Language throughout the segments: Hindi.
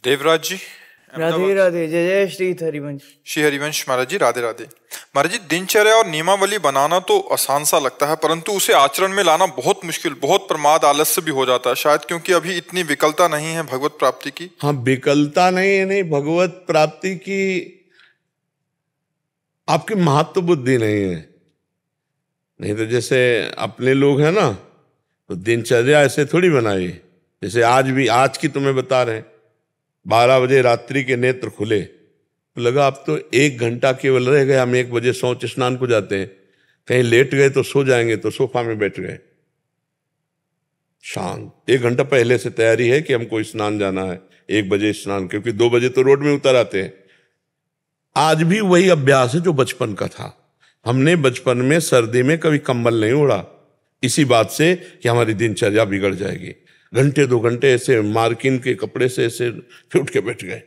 देवराज जी, राधे राधे। जय जय श्री हरिवंश। श्री हरिवंश महाराज जी, राधे राधे। महाराज जी, दिनचर्या और नियमावली बनाना तो आसान सा लगता है, परंतु उसे आचरण में लाना बहुत मुश्किल, बहुत प्रमाद आलस्य भी हो जाता है शायद, क्योंकि अभी इतनी विकलता नहीं है भगवत प्राप्ति की। हाँ, विकलता नहीं भगवत प्राप्ति की आपकी महत्व बुद्धि नहीं है। नहीं तो जैसे अपने लोग हैं ना, तो दिनचर्या ऐसे थोड़ी बनाई। जैसे आज की तुम्हें बता रहे हैं, 12 बजे रात्रि के नेत्र खुले तो लगा अब तो 1 घंटा केवल रह गया, हम 1 बजे शौच स्नान को जाते हैं, कहीं लेट गए तो सो जाएंगे, तो सोफा में बैठ गए शांत। 1 घंटा पहले से तैयारी है कि हमको स्नान जाना है, 1 बजे स्नान, क्योंकि 2 बजे तो रोड में उतर आते हैं। आज भी वही अभ्यास है जो बचपन का था। हमने बचपन में सर्दी में कभी कंबल नहीं ओढ़ा, इसी बात से कि हमारी दिनचर्या बिगड़ जाएगी। घंटे 2 घंटे ऐसे मार्किन के कपड़े से ऐसे फिर उठ के बैठ गए।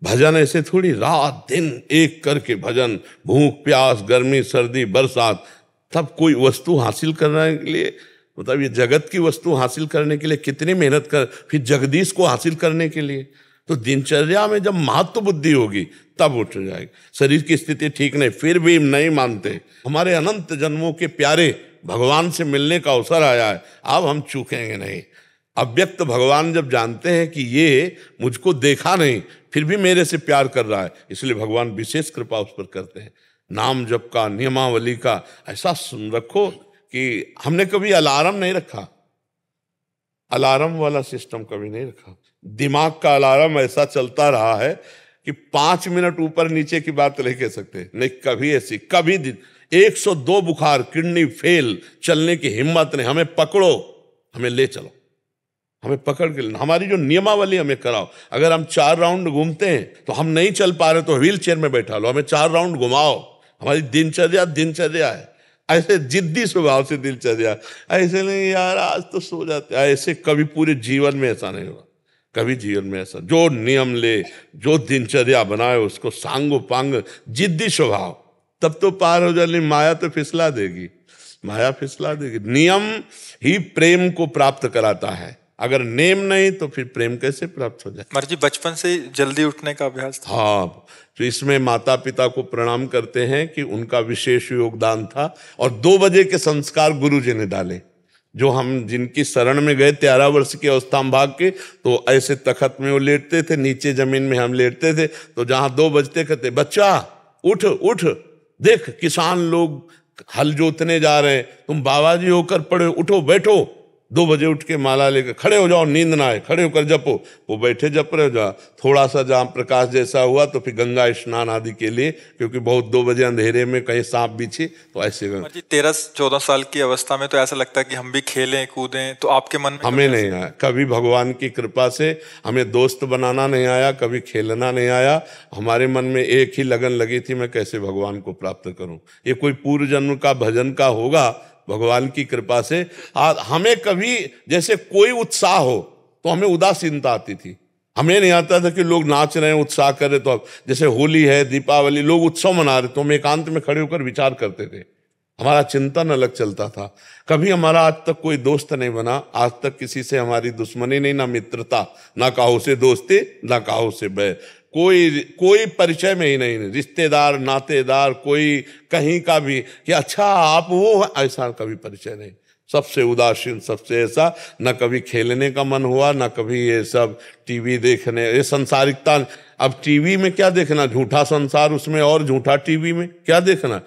भजन ऐसे थोड़ी, रात दिन एक करके भजन, भूख प्यास, गर्मी सर्दी बरसात, तब कोई वस्तु हासिल करने के लिए, मतलब ये जगत की वस्तु हासिल करने के लिए कितनी मेहनत कर, फिर जगदीश को हासिल करने के लिए। तो दिनचर्या में जब महत्व बुद्धि होगी तब उठ जाएगी। शरीर की स्थिति ठीक नहीं, फिर भी नहीं मानते। हमारे अनंत जन्मों के प्यारे भगवान से मिलने का अवसर आया है, अब हम चूकेंगे नहीं। अव्यक्त भगवान जब जानते हैं कि ये मुझको देखा नहीं फिर भी मेरे से प्यार कर रहा है, इसलिए भगवान विशेष कृपा उस पर करते हैं। नाम जप का, नियमावली का ऐसा सुन रखो कि हमने कभी अलार्म नहीं रखा, अलार्म वाला सिस्टम कभी नहीं रखा। दिमाग का अलार्म ऐसा चलता रहा है कि 5 मिनट ऊपर नीचे की बात नहीं कह सकते, नहीं कभी ऐसी, कभी 102 बुखार, किडनी फेल, चलने की हिम्मत नहीं। हमें पकड़ो, हमें ले चलो, हमें पकड़ के, हमारी जो नियमावली हमें कराओ। अगर हम 4 राउंड घूमते हैं तो हम नहीं चल पा रहे तो व्हील चेयर में बैठा लो, हमें 4 राउंड घुमाओ। हमारी दिनचर्या है। ऐसे जिद्दी स्वभाव से दिनचर्या, ऐसे नहीं यार आज तो सो जाते, ऐसे कभी पूरे जीवन में ऐसा नहीं हुआ, कभी जीवन में ऐसा। जो नियम ले, जो दिनचर्या बनाए, उसको सांगो पांग जिद्दी स्वभाव, तब तो पार हो जाए। माया तो फिसला देगी, माया फिसला देगी। नियम ही प्रेम को प्राप्त कराता है, अगर नेम नहीं तो फिर प्रेम कैसे प्राप्त हो जाए। महाराज जी, बचपन से जल्दी उठने का अभ्यास था। हाँ, तो इसमें माता पिता को प्रणाम करते हैं कि उनका विशेष योगदान था। और 2 बजे के संस्कार गुरु जी ने डाले। जो हम जिनकी शरण में गए 13 वर्ष की अवस्था में भाग के, तो ऐसे तखत में वो लेटते थे, नीचे जमीन में हम लेटते थे, तो जहां 2 बजते कहते बच्चा उठ उठ, देख किसान लोग हल जोतने जा रहे हैं, तुम बाबा जी होकर पड़े, उठो बैठो। 2 बजे उठ के माला लेकर खड़े हो जाओ, नींद ना आए, खड़े होकर जपो। वो बैठे जप रहे, जा थोड़ा सा जहाँ प्रकाश जैसा हुआ तो फिर गंगा स्नान आदि के लिए, क्योंकि बहुत 2 बजे अंधेरे में कहीं सांप बिछे तो ऐसे। 13-14 साल की अवस्था में तो ऐसा लगता है कि हम भी खेलें कूदें, तो आपके मन में हमें नहीं आया कभी। भगवान की कृपा से हमें दोस्त बनाना नहीं आया, कभी खेलना नहीं आया। हमारे मन में एक ही लगन लगी थी, मैं कैसे भगवान को प्राप्त करूं। ये कोई पूर्व जन्म का भजन का होगा, भगवान की कृपा से। हमें कभी जैसे कोई उत्साह हो तो हमें उदासीनता आती थी। हमें नहीं आता था कि लोग नाच रहे हैं, उत्साह कर रहे, तो जैसे होली है, दीपावली, लोग उत्सव मना रहे तो हम एकांत में खड़े होकर विचार करते थे। हमारा चिंतन अलग चलता था। कभी हमारा आज तक कोई दोस्त नहीं बना, आज तक किसी से हमारी दुश्मनी नहीं, ना मित्रता, ना काहो से दोस्ती, ना काहो से बैर, कोई परिचय में ही नहीं, रिश्तेदार नातेदार कोई कहीं का भी कि अच्छा आप वो, ऐसा कभी परिचय नहीं। सबसे उदासीन, सबसे ऐसा, न कभी खेलने का मन हुआ, न कभी ये सब टीवी देखने, ये संसारिकता। अब टीवी में क्या देखना, झूठा संसार उसमें और झूठा टीवी में क्या देखना।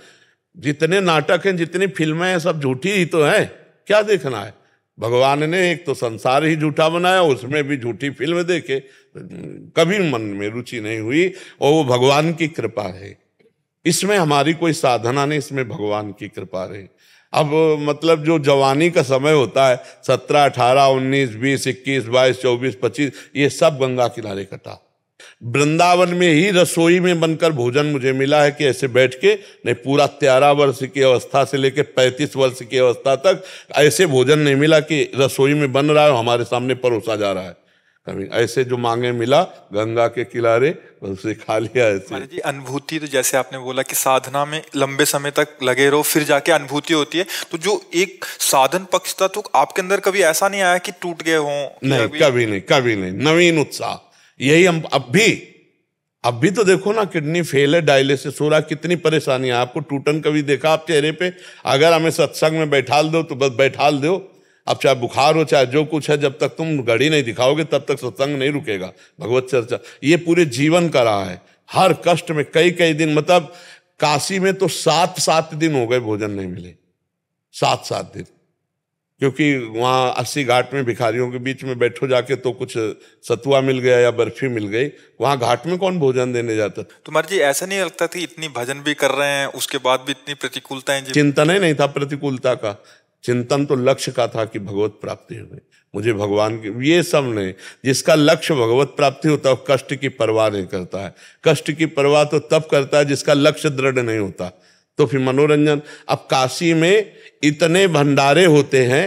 जितने नाटक हैं, जितनी फिल्में हैं, सब झूठी ही तो हैं, क्या देखना है। भगवान ने एक तो संसार ही झूठा बनाया, उसमें भी झूठी फिल्म देखे, कभी मन में रुचि नहीं हुई। और वो भगवान की कृपा है, इसमें हमारी कोई साधना नहीं, इसमें भगवान की कृपा रही। अब मतलब जो जवानी का समय होता है, 17, 18, 19, 20, 21, 22, 24, 25, ये सब गंगा किनारे कटा। वृंदावन में ही रसोई में बनकर भोजन मुझे मिला है कि ऐसे बैठ के नहीं, पूरा 13 वर्ष की अवस्था से लेकर 35 वर्ष की अवस्था तक ऐसे भोजन नहीं मिला कि रसोई में बन रहा है हमारे सामने परोसा जा रहा है। कभी ऐसे जो मांगे मिला गंगा के किनारे, उसे खा लिया। ऐसे जी अनुभूति, तो जैसे आपने बोला कि साधना में लंबे समय तक लगे रहो फिर जाके अनुभूति होती है, तो जो एक साधन पक्ष था तो आपके अंदर कभी ऐसा नहीं आया कि टूट गए हों? नहीं, कभी नहीं, कभी नहीं। नवीन उत्साह, यही हम अब भी तो देखो ना, किडनी फेल है, डायलिसिस हो रहा, कितनी परेशानी है। आपको टूटन कभी देखा आप चेहरे पे? अगर हमें सत्संग में बैठाल दो तो बस बैठाल दो। अब चाहे बुखार हो चाहे जो कुछ है, जब तक तुम घड़ी नहीं दिखाओगे तब तक सत्संग नहीं रुकेगा। भगवत चर्चा ये पूरे जीवन का रहा है, हर कष्ट में कई दिन। मतलब काशी में तो 7 दिन हो गए भोजन नहीं मिले, 7 दिन, क्योंकि वहाँ 80 घाट में भिखारियों के बीच में बैठो जाके तो कुछ सतुआ मिल गया या बर्फी मिल गई। वहाँ घाट में कौन भोजन देने जाता? तुम्हारे जी ऐसा नहीं लगता कि इतनी भजन भी कर रहे हैं उसके बाद भी इतनी प्रतिकूलताएं? चिंतन ही नहीं था प्रतिकूलता का, चिंतन तो लक्ष्य का था कि भगवत प्राप्ति हो गई मुझे भगवान की। ये सब नहीं, जिसका लक्ष्य भगवत प्राप्ति होता है वो कष्ट की परवाह नहीं करता है। कष्ट की परवाह तो तब करता है जिसका लक्ष्य दृढ़ नहीं होता। तो फिर मनोरंजन, अब काशी में इतने भंडारे होते हैं,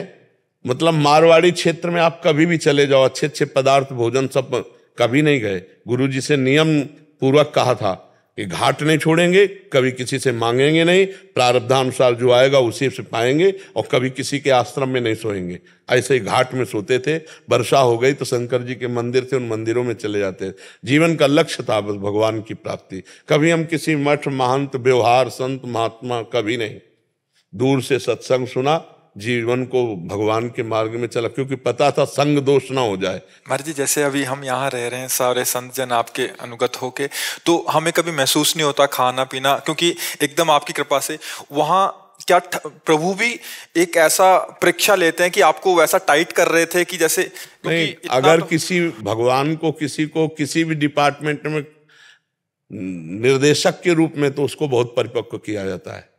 मतलब मारवाड़ी क्षेत्र में आप कभी भी चले जाओ, अच्छे पदार्थ भोजन सब, कभी नहीं गए। गुरुजी से नियम पूर्वक कहा था कि घाट नहीं छोड़ेंगे, कभी किसी से मांगेंगे नहीं, प्रारब्धानुसार जो आएगा उसी से पाएंगे, और कभी किसी के आश्रम में नहीं सोएंगे। ऐसे ही घाट में सोते थे। वर्षा हो गई तो शंकर जी के मंदिर थे, उन मंदिरों में चले जाते थे। जीवन का लक्ष्य था बस भगवान की प्राप्ति। कभी हम किसी मठ महंत व्यवहार संत महात्मा कभी नहीं, दूर से सत्संग सुना, जीवन को भगवान के मार्ग में चला, क्योंकि पता था संग दोष ना हो जाए। महाराज जी जैसे अभी हम यहाँ रह रहे हैं, सारे संत जन आपके अनुगत होके, तो हमें कभी महसूस नहीं होता खाना पीना, क्योंकि एकदम आपकी कृपा से वहाँ क्या प्रभु भी एक ऐसा परीक्षा लेते हैं कि आपको वैसा टाइट कर रहे थे कि जैसे नहीं, अगर किसी भगवान को किसी भी डिपार्टमेंट में निर्देशक के रूप में, तो उसको बहुत परिपक्व किया जाता है।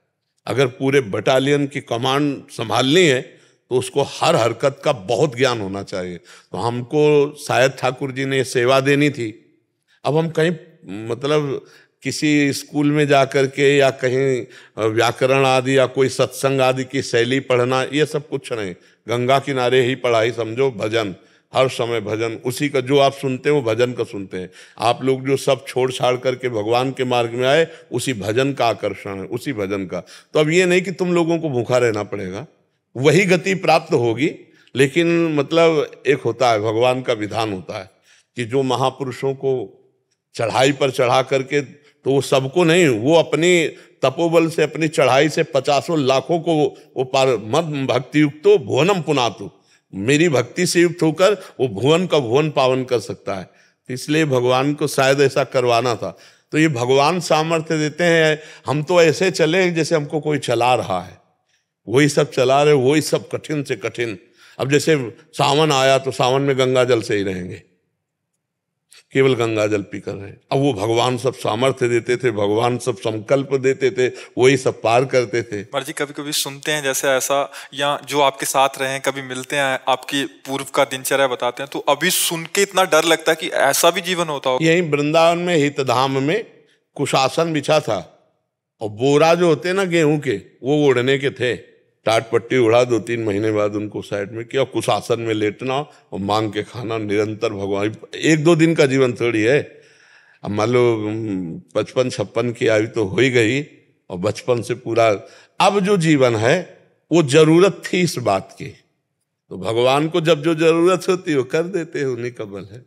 अगर पूरे बटालियन की कमांड संभालनी है तो उसको हर हरकत का बहुत ज्ञान होना चाहिए। तो हमको शायद ठाकुर जी ने सेवा देनी थी। अब हम कहीं मतलब किसी स्कूल में जा कर के या कहीं व्याकरण आदि या कोई सत्संग आदि की शैली पढ़ना, ये सब कुछ नहीं। गंगा किनारे ही पढ़ाई समझो, भजन हर समय भजन, उसी का जो आप सुनते हैं वो भजन का सुनते हैं। आप लोग जो सब छोड़ छाड़ करके भगवान के मार्ग में आए, उसी भजन का आकर्षण है, उसी भजन का। तो अब ये नहीं कि तुम लोगों को भूखा रहना पड़ेगा, वही गति प्राप्त होगी। लेकिन मतलब एक होता है, भगवान का विधान होता है कि जो महापुरुषों को चढ़ाई पर चढ़ा करके, तो वो सबको नहीं, वो अपनी तपोबल से, अपनी चढ़ाई से 50 लाखों को वो पार मद भक्ति युक्तो भुवनम पुनातु, मेरी भक्ति से युक्त होकर वो भुवन का भुवन पावन कर सकता है। इसलिए भगवान को शायद ऐसा करवाना था। तो ये भगवान सामर्थ्य देते हैं। हम तो ऐसे चले जैसे हमको कोई चला रहा है, वही सब चला रहे, वही सब कठिन से कठिन। अब जैसे सावन आया तो सावन में गंगा जल से ही रहेंगे, केवल गंगा जल पी कर रहे। अब वो भगवान सब सामर्थ्य देते थे, भगवान सब संकल्प देते थे, वही सब पार करते थे। महाराज जी कभी कभी सुनते हैं जैसे ऐसा, या जो आपके साथ रहे हैं कभी मिलते हैं, आपकी पूर्व का दिनचर्या बताते हैं, तो अभी सुन के इतना डर लगता है कि ऐसा भी जीवन होता हो। यही वृंदावन में हितधाम में कुशासन बिछा था, और बोरा जो होते ना गेहूं के, वो ओढ़ने के थे। टाट पट्टी उड़ा, 2-3 महीने बाद उनको साइड में किया, कुशासन में लेटना और मांग के खाना निरंतर। भगवान 1-2 दिन का जीवन थोड़ी है। अब मान लो 55-56 की आयु तो हो ही गई, और बचपन से पूरा अब जो जीवन है वो जरूरत थी इस बात की। तो भगवान को जब जो जरूरत होती है वो कर देते हैं, उन्हीं का बल है।